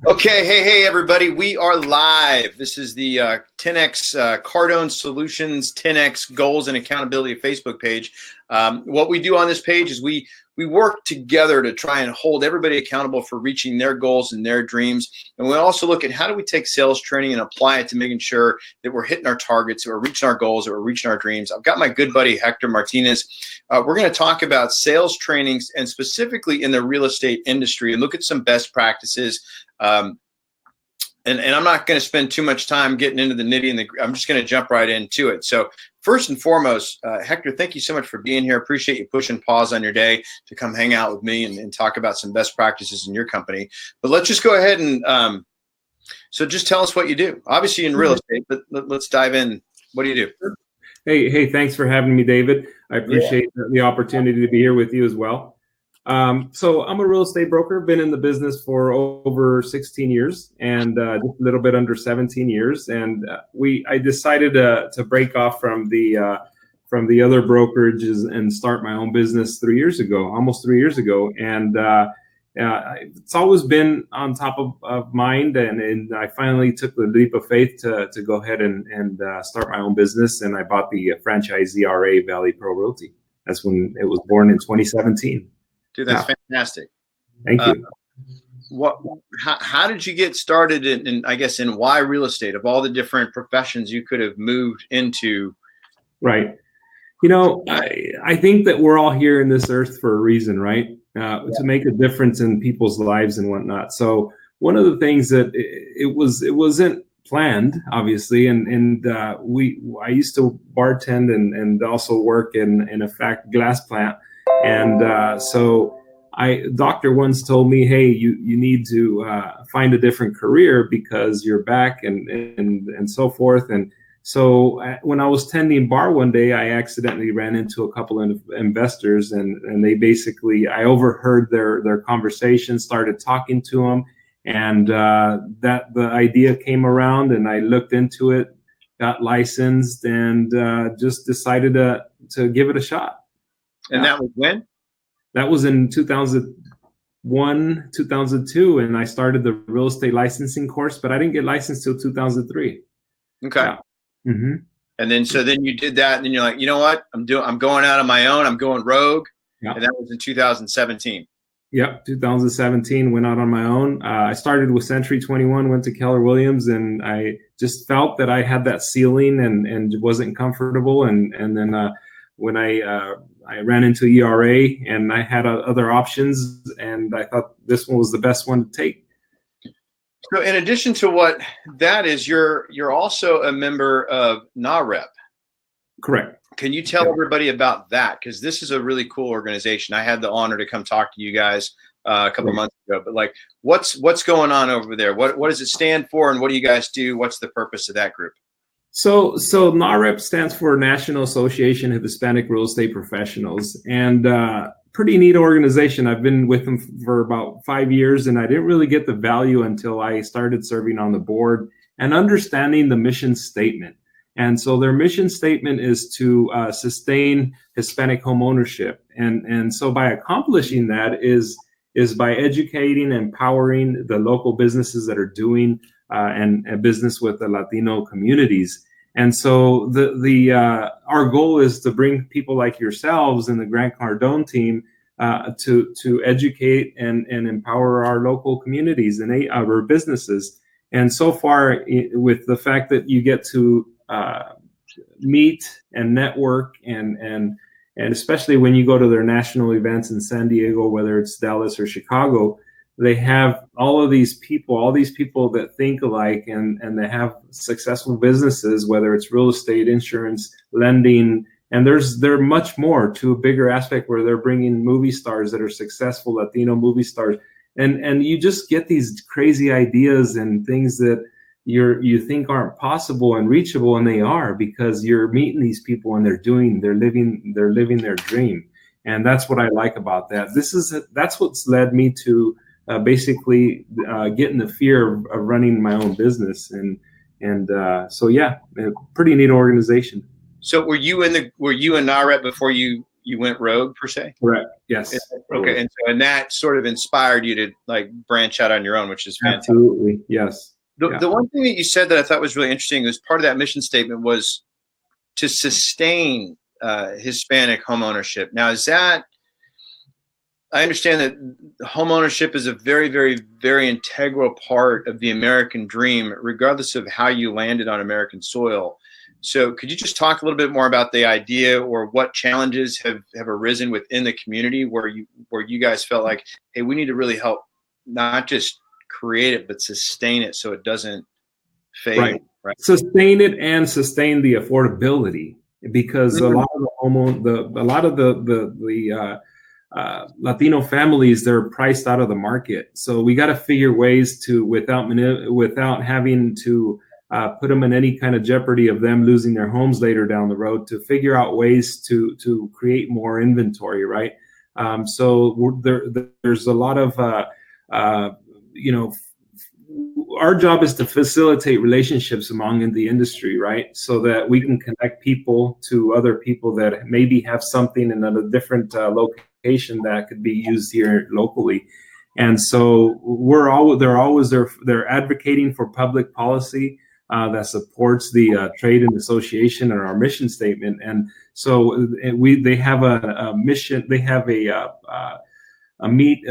Okay, hey, everybody. We are live. This is the 10X Cardone Solutions 10X Goals and Accountability Facebook page. What we do on this page is we work together to try and hold everybody accountable for reaching their goals and their dreams. And we also look at how do we take sales training and apply it to making sure that we're hitting our targets, that we're reaching our goals, that we're reaching our dreams. I've got my good buddy, Hector Martinez. We're going to talk about sales trainings and specifically in the real estate industry and look at some best practices. And I'm not going to spend too much time getting into the nitty and the. I'm just going to jump right into it. So first and foremost, Hector, thank you so much for being here. Appreciate you pushing pause on your day to come hang out with me and talk about some best practices in your company. But let's just go ahead and so just tell us what you do. Obviously in real estate, but let's dive in. What do you do? Hey, thanks for having me, David. I appreciate the opportunity to be here with you as well. So I'm a real estate broker, been in the business for over 16 years and just a little bit under 17 years. And I decided to break off from the other brokerages and start my own business almost 3 years ago. And it's always been on top of mind. And I finally took the leap of faith to go ahead and start my own business. And I bought the franchise ERA Valley Pro Realty. That's when it was born in 2017. Dude, that's fantastic. Thank you. How did you get started in why real estate of all the different professions you could have moved into? Right. You know, I think that we're all here in this earth for a reason, right? To make a difference in people's lives and whatnot. So one of the things that it wasn't planned, obviously, and I used to bartend and also work in a glass plant. And so doctor once told me, hey, you need to find a different career because you're back and so forth. And so when I was tending bar one day, I accidentally ran into a couple of investors and they basically, I overheard their conversation, started talking to them. And the idea came around and I looked into it, got licensed and just decided to give it a shot. And that was when? That was in 2001, 2002, and I started the real estate licensing course, but I didn't get licensed till 2003. Okay. Yeah. Mm-hmm. And then you did that, and then you're like, you know what? I'm going out on my own. I'm going rogue. Yeah. And that was in 2017. Yep, 2017, went out on my own. I started with Century 21, went to Keller Williams, and I just felt that I had that ceiling and wasn't comfortable. And then when I ran into ERA and I had other options and I thought this one was the best one to take. So in addition to what that is, you're also a member of NAHREP. Correct. Can you tell everybody about that? Because this is a really cool organization. I had the honor to come talk to you guys a couple months ago, but like what's going on over there? What does it stand for and what do you guys do? What's the purpose of that group? So NAHREP stands for National Association of Hispanic Real Estate Professionals, and pretty neat organization. I've been with them for about 5 years, and I didn't really get the value until I started serving on the board and understanding the mission statement. And so their mission statement is to sustain Hispanic homeownership, and so by accomplishing that is by educating, empowering the local businesses that are doing and business with the Latino communities. And so our goal is to bring people like yourselves and the Grant Cardone team to educate and empower our local communities and our businesses. And so far, with the fact that you get to meet and network and especially when you go to their national events in San Diego, whether it's Dallas or Chicago, they have all these people that think alike and they have successful businesses, whether it's real estate, insurance, lending, and they're much more to a bigger aspect where they're bringing movie stars that are successful, Latino movie stars. And you just get these crazy ideas and things that you think aren't possible and reachable, and they are, because you're meeting these people and they're living their dream. And that's what I like about that. That's what's led me to basically getting the fear of running my own business, and so yeah, a pretty neat organization. So were you in NAHREP before you you went rogue per se? Correct. Yes. Okay. And that sort of inspired you to like branch out on your own, which is fantastic. Absolutely. Yes. The one thing that you said that I thought was really interesting was part of that mission statement was to sustain Hispanic homeownership. Now, is that, I understand that homeownership is a very, very, very integral part of the American dream, regardless of how you landed on American soil. So could you just talk a little bit more about the idea, or what challenges have arisen within the community where you guys felt like, hey, we need to really help not just create it, but sustain it so it doesn't fade. Right. Sustain it and sustain the affordability, because a lot of the Latino families, they're priced out of the market. So we got to figure ways to, without having to put them in any kind of jeopardy of them losing their homes later down the road, to figure out ways to create more inventory, right? So there's a lot of, our job is to facilitate relationships among the industry, right? So that we can connect people to other people that maybe have something in a different location that could be used here locally. And so they're advocating for public policy that supports the trade and association and our mission statement. And so they have a mission. They have a meet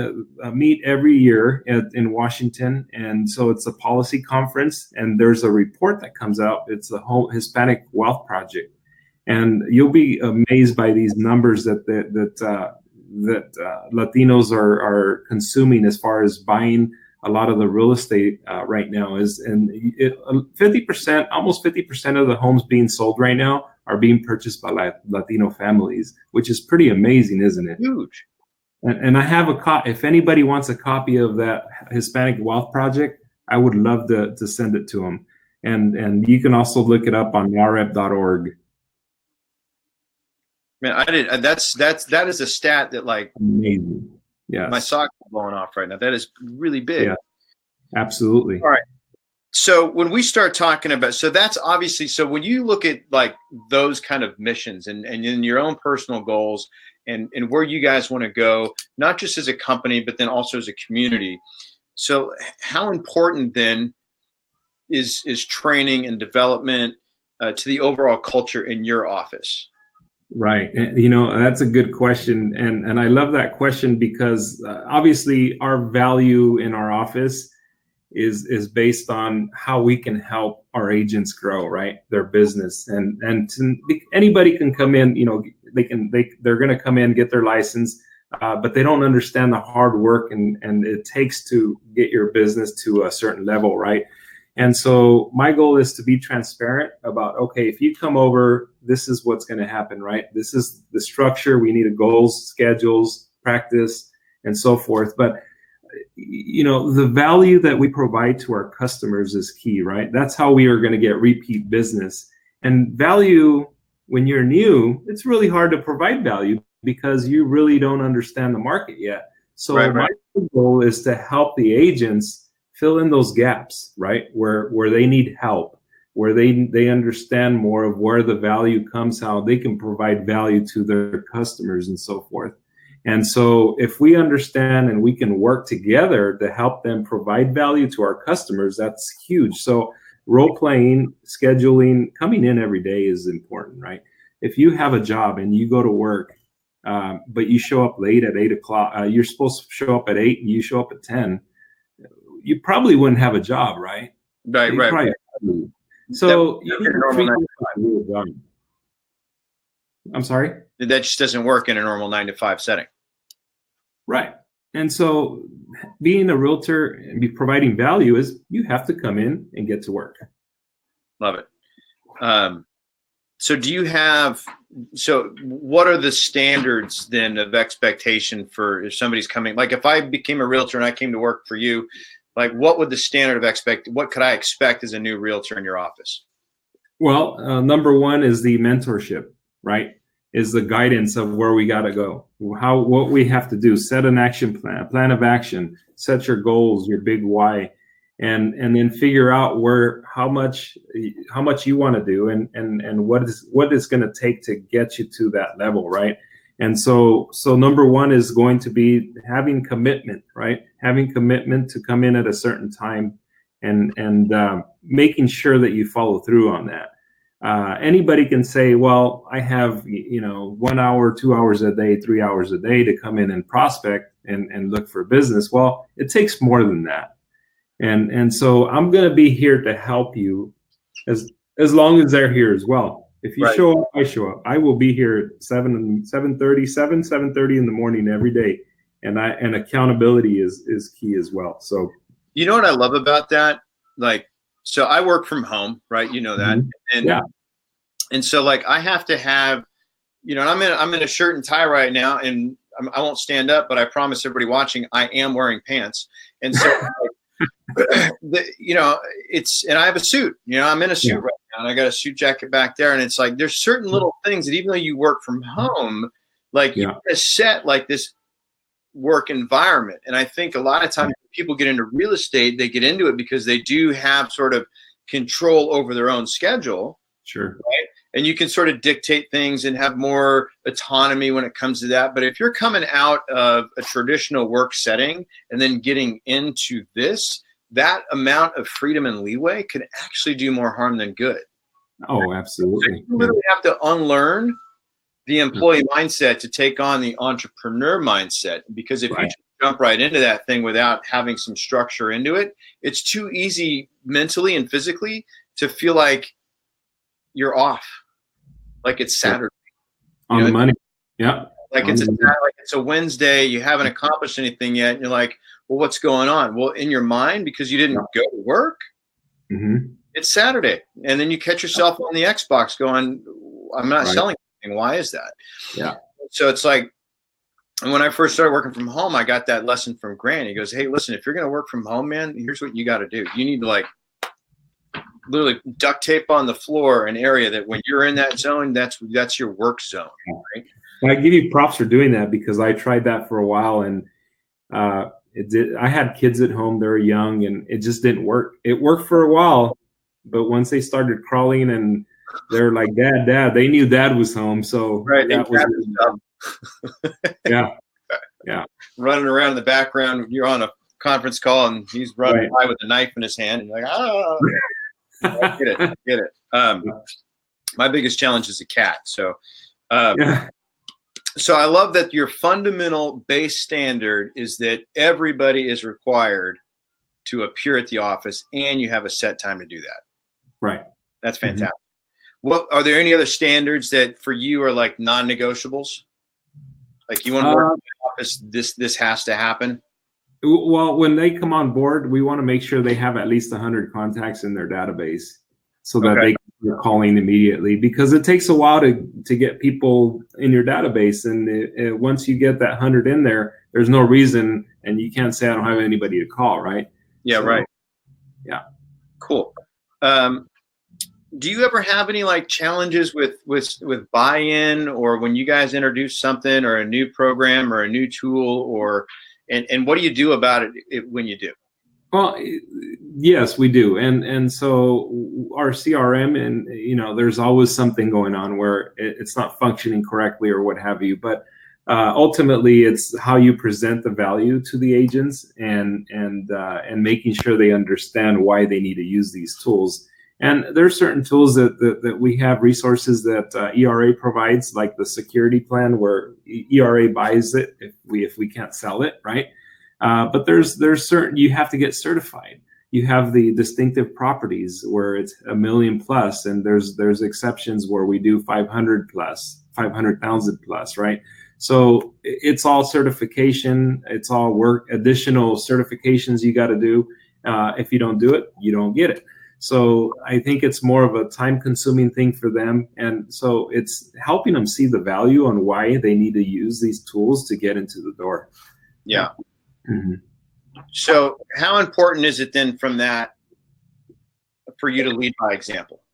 every year in Washington, and so it's a policy conference. And there's a report that comes out. It's the Hispanic Wealth Project, and you'll be amazed by these numbers that Latinos are consuming as far as buying a lot of the real estate right now. Almost 50% of the homes being sold right now are being purchased by Latino families, which is pretty amazing, isn't it? Huge. And I have if anybody wants a copy of that Hispanic Wealth Project, I would love to send it to them. And you can also look it up on nahrep.org. Man, that is a stat that, like, amazing. Yeah, my socks are blowing off right now. That is really big. Yeah, absolutely. All right. So when we start talking about, so that's obviously, so when you look at like those kind of missions and in your own personal goals and where you guys want to go, not just as a company, but then also as a community. So how important then is training and development to the overall culture in your office? Right. And, that's a good question. And I love that question because obviously our value in our office is based on how we can help our agents grow, right? Their business. And anybody can come in, they're going to come in, get their license, but they don't understand the hard work and it takes to get your business to a certain level, right? And so my goal is to be transparent about, okay, if you come over, this is what's going to happen, right? This is the structure. We need goals, schedules, practice, and so forth. But, the value that we provide to our customers is key, right? That's how we are going to get repeat business. And value, when you're new, it's really hard to provide value because you really don't understand the market yet. So my goal is to help the agents fill in those gaps, right? Where they need help, where they understand more of where the value comes, how they can provide value to their customers and so forth. And so if we understand and we can work together to help them provide value to our customers, that's huge. So role playing, scheduling, coming in every day is important, right? If you have a job and you go to work, but you show up late at 8 o'clock, you're supposed to show up at 8 and you show up at 10, you probably wouldn't have a job, right? Right. So you need to treat your job. I'm sorry? That just doesn't work in a normal 9-to-5 setting. Right. And so being a realtor and providing value is you have to come in and get to work. Love it. So what are the standards then of expectation for if somebody's coming? Like if I became a realtor and I came to work for you, like what would the standard of what could I expect as a new realtor in your office? Well, number one is the mentorship, right? Is the guidance of where we got to go, what we have to do, set an action plan of action, set your goals, your big why, and then figure out how much you want to do and what it's going to take to get you to that level, right? And so number one is going to be having commitment, right? Having commitment to come in at a certain time, and making sure that you follow through on that. Anybody can say, well, I have 1 hour, 2 hours a day, 3 hours a day to come in and prospect and look for business. Well, it takes more than that. And so I'm going to be here to help you as long as they're here as well. If you show up, I show up. I will be here at 7:30 in the morning every day. And accountability is key as well. So, you know what I love about that? Like, so I work from home, right? You know that. Mm-hmm. And so like I have to have, and I'm in a shirt and tie right now, and I won't stand up, but I promise everybody watching, I am wearing pants. And so, and I have a suit, I'm in a suit right now, and I got a suit jacket back there. And it's like, there's certain little things that even though you work from home, like you gotta set like this work environment. And I think a lot of times people get into real estate, they get into it because they do have sort of control over their own schedule. Sure. Right. And you can sort of dictate things and have more autonomy when it comes to that. But if you're coming out of a traditional work setting and then getting into this, that amount of freedom and leeway could actually do more harm than good. Oh, absolutely. So you literally have to unlearn the employee mindset to take on the entrepreneur mindset. Because if you just jump right into that thing without having some structure into it, it's too easy mentally and physically to feel like you're off, like it's Saturday. On the money. Yeah. Like it's a Wednesday, you haven't accomplished anything yet. And you're like, well, what's going on? Well, in your mind, because you didn't go to work, it's Saturday. And then you catch yourself on the Xbox going, I'm not selling anything. Why is that? Yeah. So it's like, and when I first started working from home, I got that lesson from Grant. He goes, hey, listen, if you're going to work from home, man, here's what you got to do. You need to like literally duct tape on the floor an area that when you're in that zone, that's your work zone. Right? I give you props for doing that, because I tried that for a while, and I had kids at home. They were young, and it just didn't work. It worked for a while, but once they started crawling and they're like, Dad, they knew Dad was home. So that was yeah. Running around in the background, you're on a conference call and he's running by with a knife in his hand, and you're like, oh. I get it. My biggest challenge is a cat. So, so I love that your fundamental base standard is that everybody is required to appear at the office, and you have a set time to do that. Right. That's fantastic. What are there any other standards that for you are like non-negotiables? Like you want to work in the office, this has to happen. Well, when they come on board, we want to make sure they have at least 100 contacts in their database so that they can start calling immediately, because it takes a while to get people in your database. And once you get that 100 in there, there's no reason, and you can't say I don't have anybody to call, right? Yeah, right. Yeah. Cool. Do you ever have any like challenges with buy-in, or when you guys introduce something or a new program or a new tool, or and what do you do about it when you do? Well, yes, we do. And so our CRM, and there's always something going on where it's not functioning correctly or what have you. But ultimately, it's how you present the value to the agents and making sure they understand why they need to use these tools. And there's certain tools that we have, resources that ERA provides, like the security plan, where ERA buys it if we can't sell it, right? But there's certain, you have to get certified. You have the distinctive properties where it's $1 million plus, and there's exceptions where we do 500 plus, 500,000 plus, right? So it's all certification. It's all work, additional certifications you got to do. If you don't do it, you don't get it. So I think it's more of a time-consuming thing for them. And so it's helping them see the value on why they need to use these tools to get into the door. Yeah. Mm-hmm. So how important is it then from that for you to lead by example?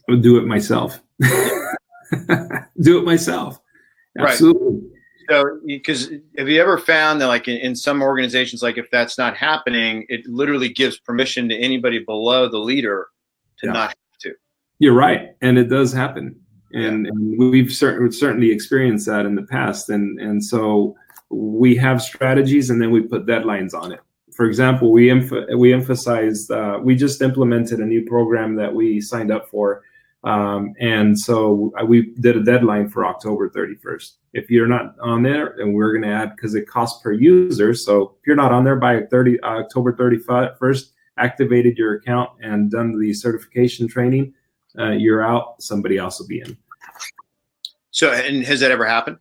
I'll do it myself. Do it myself. Absolutely. Right. So, because have you ever found that, like in some organizations, like if that's not happening, it literally gives permission to anybody below the leader to not have to? You're right, and it does happen. and we've certainly experienced that in the past. And so we have strategies, and then we put deadlines on it. For example, we emphasized, we just implemented a new program that we signed up for. And so we did a deadline for October 31st. If you're not on there, and we're going to add, because it costs per user. So if you're not on there by October 31st, activated your account and done the certification training, you're out. Somebody else will be in. So, and has that ever happened?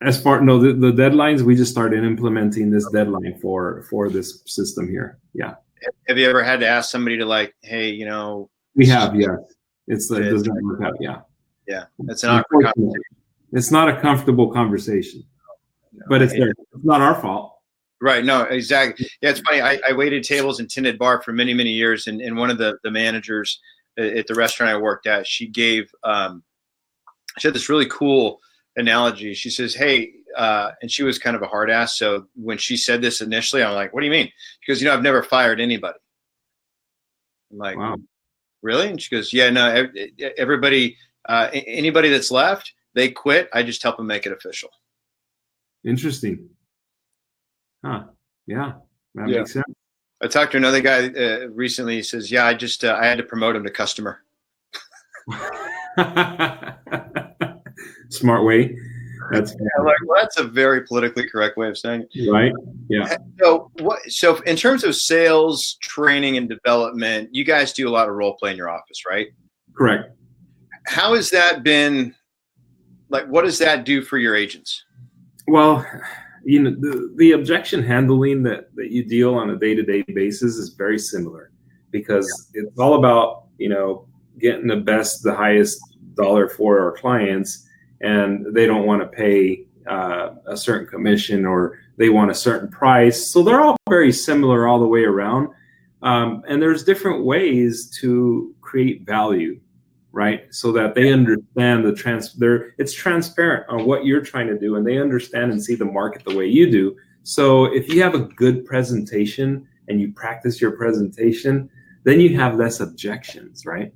No, the deadlines, we just started implementing this deadline for this system here. Yeah. Have you ever had to ask somebody to, like, hey, we have, yeah. It doesn't work out. Yeah. Yeah. That's an awkward conversation. It's not a comfortable conversation, but it's not our fault. Right. No, exactly. Yeah. It's funny. I waited tables in Tinted Bar for many, many years. And one of the managers at the restaurant I worked at, she had this really cool analogy. She says, hey, and she was kind of a hard ass. So when she said this initially, I'm like, what do you mean? She goes, I've never fired anybody. I'm like, wow. Really? And she goes, yeah, no, everybody, anybody that's left, they quit. I just help them make it official. Interesting. Huh. Yeah. That makes sense. I talked to another guy recently. He says, yeah, I had to promote him to customer. Smart way. That's that's a very politically correct way of saying it. Right. Yeah. So in terms of sales, training, and development, you guys do a lot of role play in your office, right? Correct. How has that been? Like, what does that do for your agents? Well, the objection handling that you deal on a day-to-day basis is very similar, because it's all about, getting the highest dollar for our clients, and they don't want to pay a certain commission, or they want a certain price. So they're all very similar all the way around. And there's different ways to create value, right? So that they understand it's transparent on what you're trying to do, and they understand and see the market the way you do. So if you have a good presentation and you practice your presentation, then you have less objections, right?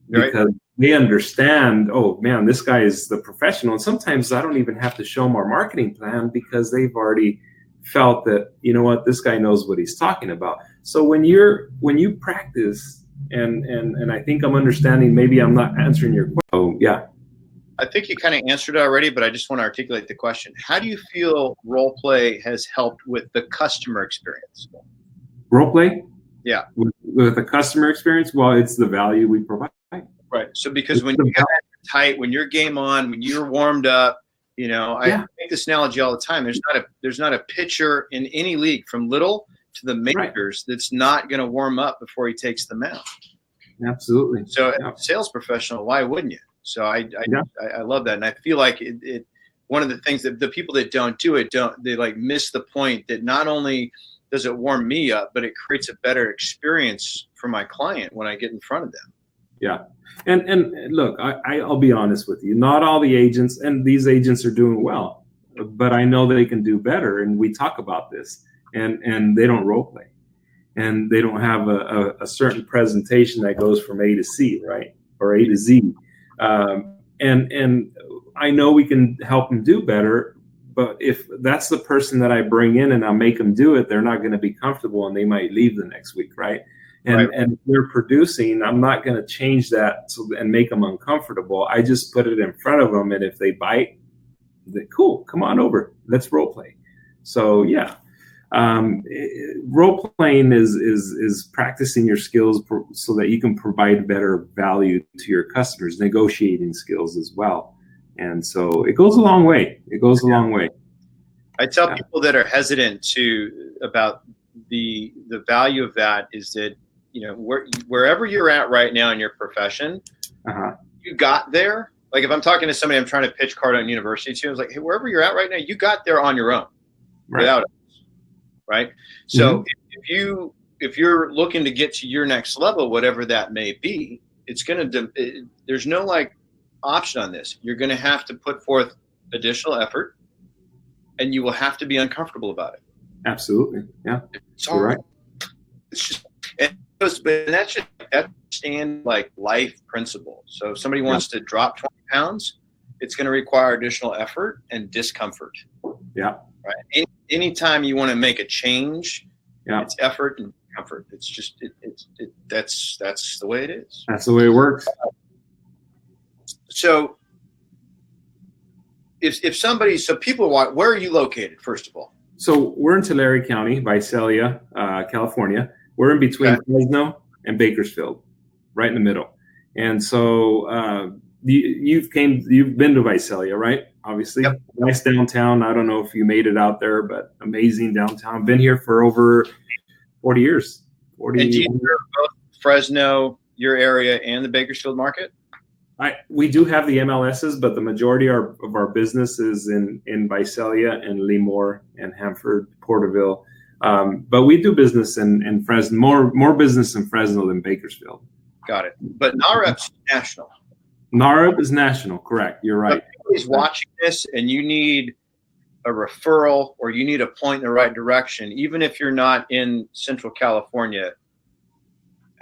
Because they understand, oh man, this guy is the professional. And sometimes I don't even have to show them our marketing plan, because they've already felt that, this guy knows what he's talking about. So when you practice, and I think I'm understanding, maybe I'm not answering your question. Oh, yeah. I think you kind of answered it already, but I just want to articulate the question. How do you feel role play has helped with the customer experience? Role play? Yeah. With the customer experience? Well, it's the value we provide. Right. So because when you guys are tight, when you're game on, when you're warmed up, I make this analogy all the time. There's not a pitcher in any league, from little to the majors, that's not going to warm up before he takes the mound. Absolutely. So as a sales professional, why wouldn't you? So I love that. And I feel like it one of the things that the people that don't do it, they like miss the point that not only does it warm me up, but it creates a better experience for my client when I get in front of them. Yeah. And look, I'll be honest with you. Not all the agents, and these agents are doing well, but I know they can do better. And we talk about this, and they don't role play, and they don't have a certain presentation that goes from A to C, right? Or A to Z. And I know we can help them do better, but if that's the person that I bring in and I make them do it, they're not going to be comfortable, and they might leave the next week, right? And if they're producing, I'm not going to change that and make them uncomfortable. I just put it in front of them, and if they bite, cool, come on over, let's role play. So yeah, role playing is practicing your skills so that you can provide better value to your customers. Negotiating skills as well, and so it goes a long way. It goes a long way. I tell people that are hesitant about the value of that is that, wherever you're at right now in your profession, you got there. Like if I'm talking to somebody I'm trying to pitch Cardone University to, I was like, hey, wherever you're at right now, you got there on your own, without us, right? So if you're looking to get to your next level, whatever that may be, there's no like option on this. You're going to have to put forth additional effort, and you will have to be uncomfortable about it. Absolutely. Yeah. You're right. It's just, and that's just that's stand like life principle. So if somebody wants to drop 20 pounds, it's going to require additional effort and discomfort. Yeah. Right. Anytime you want to make a change, it's effort and comfort. It's just that's the way it is. That's the way it works. So if somebody, so people want, where are you located, first of all? So we're in Tulare County, Visalia, California. We're in between Fresno and Bakersfield, right in the middle. And so you've been to Visalia, right? Obviously, nice downtown. I don't know if you made it out there, but amazing downtown. Been here for over 40 years. And do you serve both Fresno, your area, and the Bakersfield market? We do have the MLSs, but the majority of our business is in Visalia and Lemoore and Hanford, Porterville. But we do business in Fresno, more business in Fresno than Bakersfield. Got it. But NAHREP's national. NAHREP is national, correct. You're right. If anybody's watching this and you need a referral or you need a point in the right direction, even if you're not in Central California,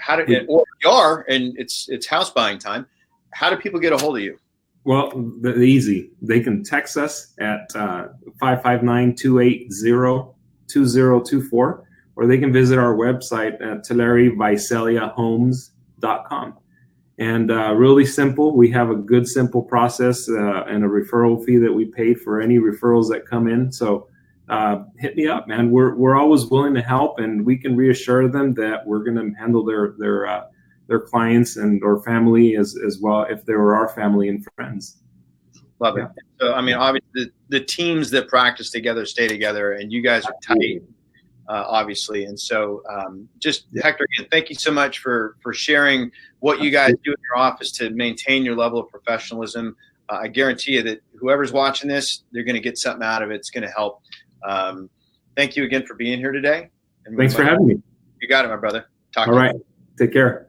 or you are and it's house buying time, how do people get a hold of you? Well, easy. They can text us at 559-280-2024, or they can visit our website at TulareVisaliaHomes.com. And really simple. We have a good, simple process and a referral fee that we pay for any referrals that come in. So hit me up, man. We're always willing to help, and we can reassure them that we're going to handle their clients and or family as well if they were our family and friends. Love it. So I mean, obviously the teams that practice together stay together, and you guys are tight, obviously. And so just Hector, again, thank you so much for sharing what you guys do in your office to maintain your level of professionalism. I guarantee you that whoever's watching this, they're going to get something out of it. It's going to help. Thank you again for being here today. And thanks for having me. You got it, my brother. All right. Take care.